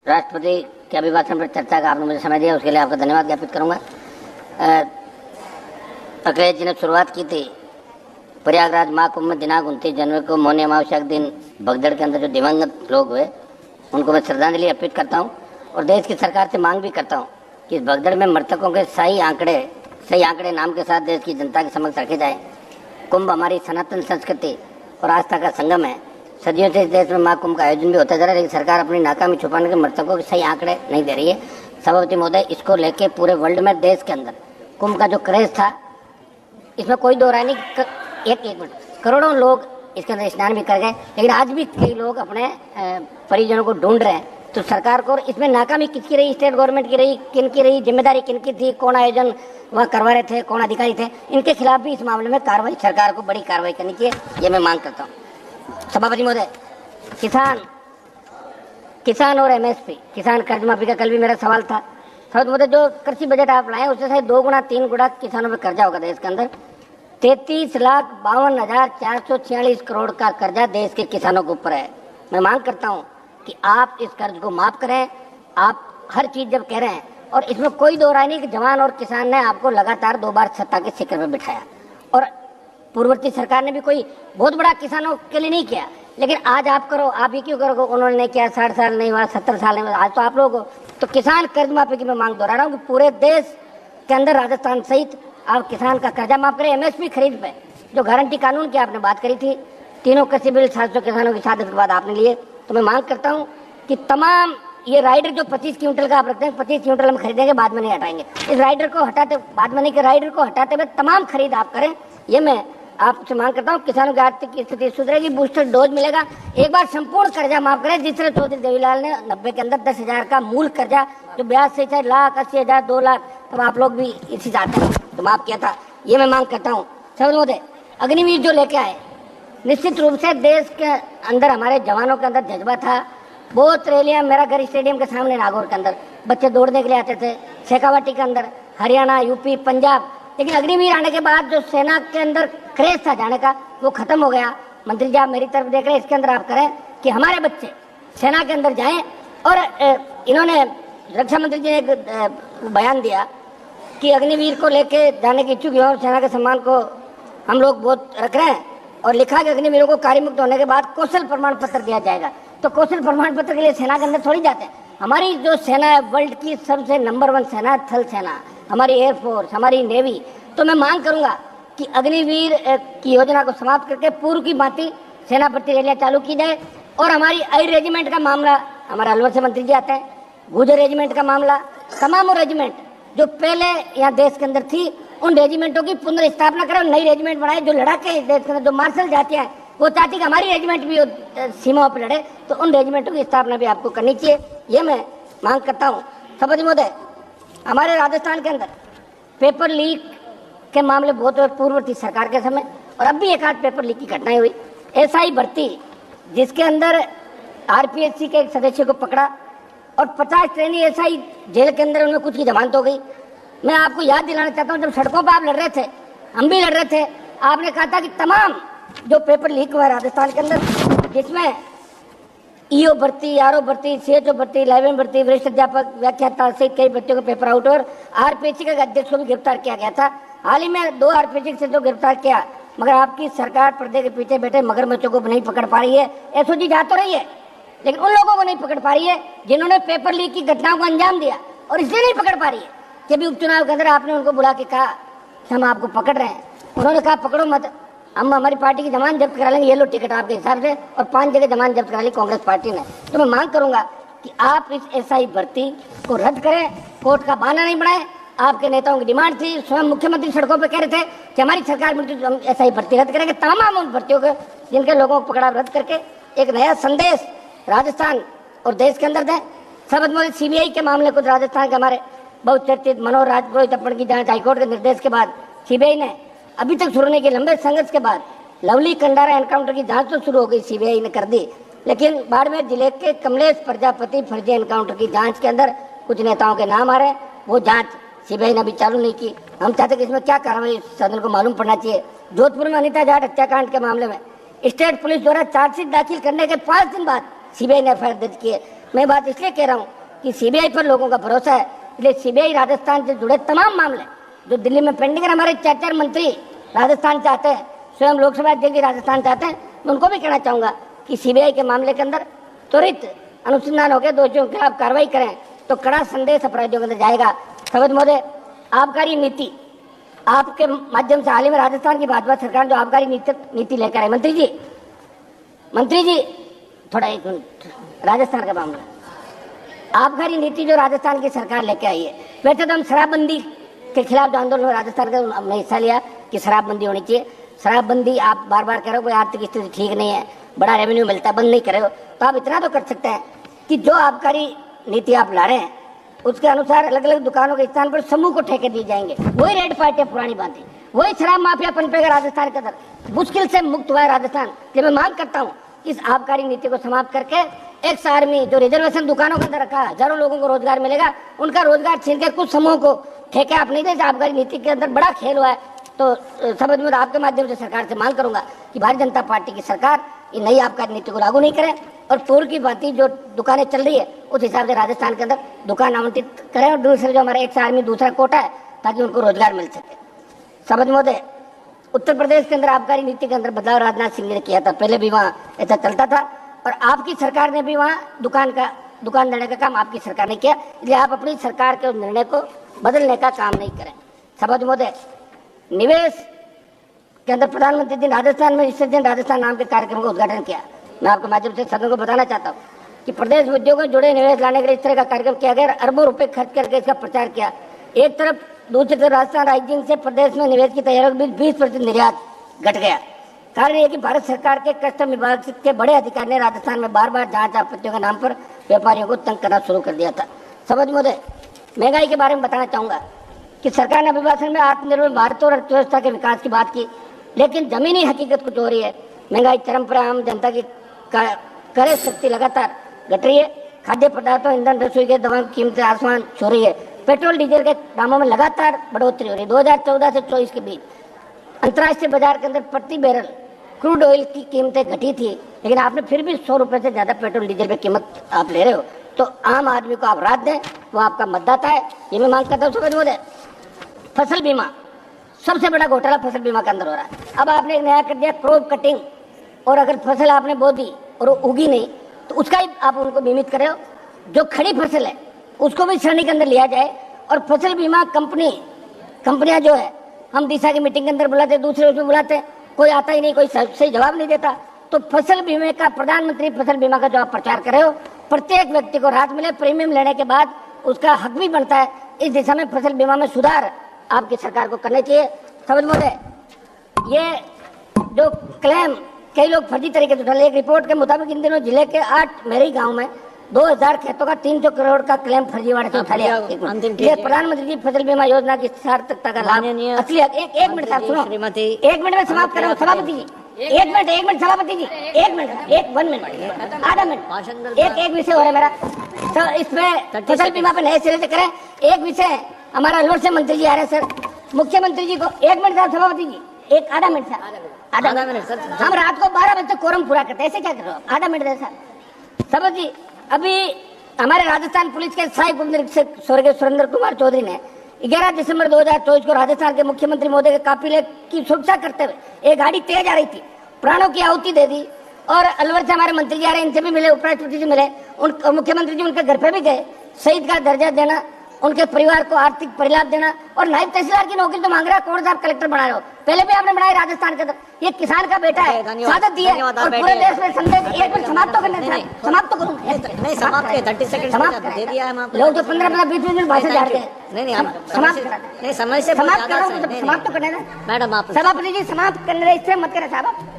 राष्ट्रपति के अभिभाषण पर चर्चा का आपने मुझे समय दिया, उसके लिए आपका धन्यवाद ज्ञापित करूंगा। अखिलेश जी ने शुरुआत की थी प्रयागराज महाकुंभ में दिनांक 29 जनवरी को मौनी अमावस्या के दिन भगदड़ के अंदर जो दिवंगत लोग हुए उनको मैं श्रद्धांजलि अर्पित करता हूं और देश की सरकार से मांग भी करता हूं कि इस भगदड़ में मृतकों के सही आंकड़े नाम के साथ देश की जनता के समक्ष रखे जाए। कुंभ हमारी सनातन संस्कृति और आस्था का संगम है। सदियों से इस देश में महाकुंभ का आयोजन भी होता जा रहा है, लेकिन सरकार अपनी नाकामी छुपाने के मृतकों के सही आंकड़े नहीं दे रही है। सभापति महोदय, इसको लेके पूरे वर्ल्ड में देश के अंदर कुंभ का जो क्रेज था, इसमें कोई दो राय नहीं। एक मिनट, करोड़ों लोग इसके अंदर स्नान भी कर गए, लेकिन आज भी कई लोग अपने परिजनों को ढूंढ रहे हैं। तो सरकार को इसमें नाकामी किसकी रही, स्टेट गवर्नमेंट की रही, किन की रही, जिम्मेदारी किन की थी, कौन आयोजन वहाँ करवा रहे थे, कौन अधिकारी थे, इनके खिलाफ भी इस मामले में कार्रवाई, सरकार को बड़ी कार्रवाई करनी चाहिए, ये मैं मांग करता हूँ। सभापति महोदय, किसान और एमएसपी, किसान कर्ज माफी का कल भी मेरा सवाल था। सभापति महोदय, जो कृषि बजट आप लाए उससे शायद 2 गुना 3 गुना किसानों पर कर्जा होगा देश के अंदर। 33,52,446 करोड़ का कर्जा देश के किसानों के ऊपर है। मैं मांग करता हूं कि आप इस कर्ज को माफ करें। आप हर चीज जब कह रहे हैं, और इसमें कोई दो राय नहीं कि जवान और किसान ने आपको लगातार 2 बार सत्ता के शिखर पर बिठाया, और पूर्ववर्ती सरकार ने भी कोई बहुत बड़ा किसानों के लिए नहीं किया, लेकिन आज आप करो, आप ही क्यों करो, उन्होंने नहीं किया, 60 साल नहीं हुआ, 70 साल नहीं हुआ, आज तो आप लोग हो। तो किसान कर्ज माफी की मैं मांग दोहरा रहा हूँ कि पूरे देश के अंदर राजस्थान सहित आप किसान का कर्जा माफ करें। एमएसपी खरीद पे जो गारंटी कानून की आपने बात करी थी, तीनों कृषि बिल 700 किसानों की शहादत के बाद आपने लिए, तो मैं मांग करता हूँ कि तमाम ये राइडर जो 25 क्विंटल का आप रखते हैं, 25 क्विंटल हम खरीदेंगे, बाद में नहीं हटाएंगे। इस राइडर को हटाते, बाद में नहीं कि राइडर को हटाते हुए तमाम खरीद आप करें, ये मैं आपसे मांग करता हूँ। किसानों की आर्थिक स्थिति सुधरेगी, बूस्टर डोज मिलेगा। एक बार संपूर्ण कर्जा माफ करें, जिस तरह चौधरी देवीलाल ने 90 के अंदर 10,000 का मूल कर्जा जो ब्याज से चाहे लाख, 80,000, 2 लाख, तब आप लोग भी इसी चाहते हैं तो माफ किया था, ये मैं मांग करता हूँ। सर महोदय, अग्निवीर जो लेके आए, निश्चित रूप से देश के अंदर हमारे जवानों के अंदर जज्बा था। बहुत रैलियां, मेरा घर स्टेडियम के सामने नागौर के अंदर बच्चे दौड़ने के लिए आते थे, शेखावाटी के अंदर, हरियाणा, यूपी, पंजाब, लेकिन अग्निवीर आने के बाद जो सेना के अंदर क्रेज था जाने का, वो खत्म हो गया। मंत्री जी, आप मेरी तरफ देख रहे हैं, इसके अंदर आप करें कि हमारे बच्चे सेना के अंदर जाएं। और इन्होंने, रक्षा मंत्री जी ने एक बयान दिया कि अग्निवीर को लेके जाने की इच्छुक और सेना के सम्मान को हम लोग बहुत रख रहे हैं, और लिखा कि अग्निवीरों को कार्यमुक्त होने के बाद कौशल प्रमाण पत्र दिया जाएगा। तो कौशल प्रमाण पत्र के लिए सेना के अंदर थोड़ी जाते हैं। हमारी जो सेना है, वर्ल्ड की सबसे नंबर 1 सेना, थल सेना, हमारी एयरफोर्स, हमारी नेवी। तो मैं मांग करूंगा कि अग्निवीर की योजना को समाप्त करके पूर्व की भांति सेना भर्ती रैलियां चालू की जाए। और हमारी आई रेजिमेंट का मामला, हमारे अलवर से मंत्री जी आते हैं, गुजर रेजिमेंट का मामला, तमाम रेजिमेंट जो पहले यहाँ देश के अंदर थी, उन रेजिमेंटों की पुनर्स्थापना करें, नई रेजिमेंट बनाए। जो लड़ाके देश के अंदर, जो मार्शल जातियां हैं, वो चाहती कि हमारी रेजिमेंट भी सीमाओं पर लड़े, तो उन रेजिमेंटों की स्थापना भी आपको करनी चाहिए, ये मैं मांग करता हूँ। सभापति महोदय, हमारे राजस्थान के अंदर पेपर लीक के मामले बहुत पूर्ववर्ती सरकार के समय, और अब भी एक आध पेपर लीक की घटनाएं हुई। एसआई भर्ती, जिसके अंदर आरपीएससी के एक सदस्य को पकड़ा और 50 ट्रेनी एसआई जेल के अंदर, उनमें कुछ की जमानत हो गई। मैं आपको याद दिलाना चाहता हूँ, जब सड़कों पर आप लड़ रहे थे, हम भी लड़ रहे थे, आपने कहा था कि तमाम जो पेपर लीक हुआ राजस्थान के अंदर, जिसमें ईओ भर्ती, आरओ भर्ती, सीएचओ भर्ती, लाइब्रेरियन भर्ती, वरिष्ठ अध्यापक, व्याख्याता सहित कई भर्तियों के पेपर आउट, और आरपीएससी के अध्यक्ष को भी गिरफ्तार किया गया था। हाल ही में 2 आरपीएससी से जो गिरफ्तार किया, मगर आपकी सरकार पर्दे के पीछे बैठे मगरमच्छों को नहीं पकड़ पा रही है। एसओजी जा तो रही है, लेकिन उन लोगों को नहीं पकड़ पा रही है जिन्होंने पेपर लीक की घटनाओं को अंजाम दिया, और इसलिए नहीं पकड़ पा रही है कि अभी उपचुनाव के अंदर आपने उनको बुला के कहा कि हम आपको पकड़ रहे हैं, उन्होंने कहा पकड़ो मत, हम हमारी पार्टी की जमानत जब्त करा लेंगे, ये लो टिकट आपके हिसाब से, और 5 जगह जमानत जब्त करा ली कांग्रेस पार्टी ने। तो मैं मांग करूंगा कि आप इस एसआई भर्ती को रद्द करें, कोर्ट का बहाना नहीं बनाए। आपके नेताओं की डिमांड थी, स्वयं मुख्यमंत्री सड़कों पर कह रहे थे कि हमारी सरकार में हम एसआई भर्ती रद्द करेंगे, तमाम उन भर्तियों के जिनके लोगों को पकड़ा रद्द करके एक नया संदेश राजस्थान और देश के अंदर दें। सभापति महोदय, सीबीआई के मामले को राजस्थान के हमारे बहुत चर्चित मनोहर राजपुरोहित अपहरण की जांच हाईकोर्ट के निर्देश के बाद सीबीआई ने अभी तक शुरू नहीं की। लंबे संघर्ष के बाद लवली कंडारा एनकाउंटर की जांच तो शुरू हो गई, सीबीआई ने कर दी, लेकिन बाड़मेर जिले के कमलेश प्रजापति फर्जी एनकाउंटर की जांच के अंदर कुछ नेताओं के नाम आ रहे हैं, वो जांच सीबीआई ने अभी चालू नहीं की। हम चाहते कि इसमें क्या कार्रवाई सदन को मालूम पड़ना चाहिए। जोधपुर में अनिता जाट हत्याकांड के मामले में स्टेट पुलिस द्वारा चार्जशीट दाखिल करने के 5 दिन बाद सीबीआई ने एफआईआर दर्ज की है। मैं बात इसलिए कह रहा हूँ कि सीबीआई पर लोगों का भरोसा है, इसलिए सीबीआई राजस्थान से जुड़े तमाम मामले जो दिल्ली में पेंडिंग है, हमारे 4 मंत्री राजस्थान चाहते हैं, स्वयं लोकसभा अध्यक्ष भी राजस्थान चाहते हैं, मैं उनको भी कहना चाहूंगा कि सीबीआई के मामले के अंदर त्वरित अनुसंधान होकर दोषियों के खिलाफ कार्रवाई करें तो कड़ा संदेश अपराधियों के अंदर जाएगा। सवद महोदय, आबकारी नीति आपके माध्यम से हाल ही में राजस्थान की भाजपा सरकार जो आबकारी नीति लेकर आई, मंत्री जी थोड़ा एक मिनट, राजस्थान का मामला, आबकारी नीति जो राजस्थान की सरकार लेके आई है, वैसे तो हम शराबबंदी के खिलाफ जो आंदोलन हो राजस्थान का हमने हिस्सा लिया कि शराबबंदी होनी चाहिए। शराबबंदी आप बार बार कह रहे हो कोई आर्थिक स्थिति ठीक नहीं है, बड़ा रेवेन्यू मिलता है, बंद नहीं कर रहे हो, तो आप इतना तो कर सकते हैं कि जो आबकारी नीति आप ला रहे हैं उसके अनुसार अलग अलग दुकानों के स्थान पर समूह को ठेके दिए जाएंगे, वही रेड पार्टियां पुरानी बातें, वही शराब माफिया पनपेगा राजस्थान के अंदर, मुश्किल से मुक्त हुआ है राजस्थान। ये मैं मांग करता हूँ इस आबकारी नीति को समाप्त करके एक सार में जो रिजर्वेशन दुकानों के अंदर रखा, हजारों लोगों को रोजगार मिलेगा, उनका रोजगार छीन के कुछ समूह को ठेके आप नहीं दे। आबकारी नीति के अंदर बड़ा खेल हुआ है, तो समझ में आपके माध्यम से सरकार से मांग करूंगा कि भारतीय जनता पार्टी की सरकार ये नई आबकारी नीति को लागू नहीं करे और पूर्व की भांति जो दुकानें चल रही है उस हिसाब से राजस्थान के अंदर दुकान आवंटित करें और दूसरे जो हमारा एक साल में दूसरा कोटा है ताकि उनको रोजगार मिल सके। समझ महोदय, उत्तर प्रदेश के अंदर आबकारी नीति के अंदर बदलाव राजनाथ सिंह ने किया था, पहले भी वहाँ ऐसा चलता था और आपकी सरकार ने भी वहाँ दुकान देने का काम आपकी सरकार ने किया, इसलिए आप अपनी सरकार के निर्णय को बदलने का काम नहीं करें। समझ महोदय, निवेश के अंदर प्रधानमंत्री जी राजस्थान में रिसर्जेंट राजस्थान नाम के कार्यक्रम का उद्घाटन किया। मैं आपके माध्यम से सदन को बताना चाहता हूँ कि प्रदेश में उद्योगों से जुड़े निवेश लाने के लिए इस तरह का कार्यक्रम किया गया, अरबों रुपए खर्च करके इसका प्रचार किया। एक तरफ, दूसरी तरफ राजस्थान राज्य से प्रदेश में निवेश की तैयारी में 20% निर्यात घट गया। कारण यह कि भारत सरकार के कस्टम विभाग के बड़े अधिकारी ने राजस्थान में बार बार जांच आपत्तियों के नाम पर व्यापारियों को तंग करना शुरू कर दिया था। समझ महोदय, महंगाई के बारे में बताना चाहूंगा कि सरकार ने अभिभाषण में आत्मनिर्भर भारत और अर्थव्यवस्था के विकास की बात की, लेकिन जमीनी हकीकत कुछ हो रही है। महंगाई चरम पर, आम जनता की क्रय शक्ति लगातार घट रही है। खाद्य पदार्थों, ईंधन, रसोई के दवा की कीमतें आसमान छू रही है। पेट्रोल डीजल के दामों में लगातार बढ़ोतरी हो रही है। 2014 से 24 के बीच अंतर्राष्ट्रीय बाजार के अंदर प्रति बैरल क्रूड ऑयल की कीमतें घटी थी, लेकिन आपने फिर भी 100 रुपए से ज्यादा पेट्रोल डीजल पे कीमत आप ले रहे हो, तो आम आदमी को आप राहत दें, वो आपका मतदाता है, ये मैं मांग करता हूँ। समझ महोदय, फसल बीमा, सबसे बड़ा घोटाला फसल बीमा के अंदर हो रहा है। अब आपने एक नया कर दिया क्रॉप कटिंग, और अगर फसल आपने बो दी और वो उगी नहीं तो उसका ही आप उनको बीमित कर रहे हो। जो खड़ी फसल है उसको भी श्रेणी के अंदर लिया जाए और फसल बीमा कंपनियां जो है, हम दिशा की मीटिंग के अंदर बुलाते, दूसरे उसमें बुलाते, कोई आता ही नहीं, कोई सही जवाब नहीं देता। तो फसल बीमा का, प्रधानमंत्री फसल बीमा का जो आप प्रचार कर रहे हो, प्रत्येक व्यक्ति को राहत मिले, प्रीमियम लेने के बाद उसका हक भी बनता है। इस दिशा में फसल बीमा में सुधार आपकी सरकार को करना चाहिए। समझ महोदय, ये जो क्लेम कई लोग फर्जी तरीके से उठा रहे, एक रिपोर्ट के मुताबिक इन दिनों जिले के 8 मेरे गांव में 2000 खेतों का 300 करोड़ का क्लेम फर्जीवाड़े से उठा लिया। ये प्रधानमंत्री जी फसल बीमा योजना की सार्थकता का लाभ असली। एक मिनट साहब सुनो, 1 मिनट में समाप्त कर रहा हूँ सभापति जी, 1 मिनट सभापति जी, 1 मिनट, आधा मिनट, एक विषय हो रहा है मेरा, तो इसमें फसल बीमा पे नए सिरे से करें। एक विषय हमारा अलवर से मंत्री जी आ रहे हैं सर, मुख्यमंत्री जी को 1 मिनट साहब, सभापति जी एक आधा मिनट सर, आधा मिनट सर, हम रात को 12 बजे तक कोरम पूरा करते हैं, ऐसे क्या कर रहे हो? आधा मिनट दे सर। सभापति जी, अभी हमारे राजस्थान पुलिस के सहायक उपनिरीक्षक स्वर्गीय सुरेंद्र कुमार चौधरी ने 11 दिसंबर 2024 को राजस्थान के मुख्यमंत्री महोदय के काफिले की सुरक्षा करते हुए एक गाड़ी तेज आ रही थी, प्राणों की आहुति दे दी। और अलवर से हमारे मंत्री जी आ रहे हैं, इनसे भी मिले, उपराष्ट्रपति जी मिले, मुख्यमंत्री जी उनके घर पे भी गए। शहीद का दर्जा देना, उनके परिवार को आर्थिक परिलाभ देना, और नायब तहसीलदार की नौकरी तो मांग रहा है, कौन सा आप कलेक्टर बना रहे हो? पहले भी आपने बनाया राजस्थान के अंदर, ये किसान का बेटा है, सादत दी है, और पूरे देश में संदेश। एक मिनट समाप्त तो करना है, समाप्त तो करूँ, नहीं समाप्त 30 सेकंड समाप्त दे दिया है लोग तो 15-15 20 मिनट भाषण झाड़ गए। नहीं समाप्त नहीं, समय से समाप्त कर रहा हूँ, समाप्त तो करना है मैडम। आप सभापति जी समाप्त करने, इससे मत करें साहब।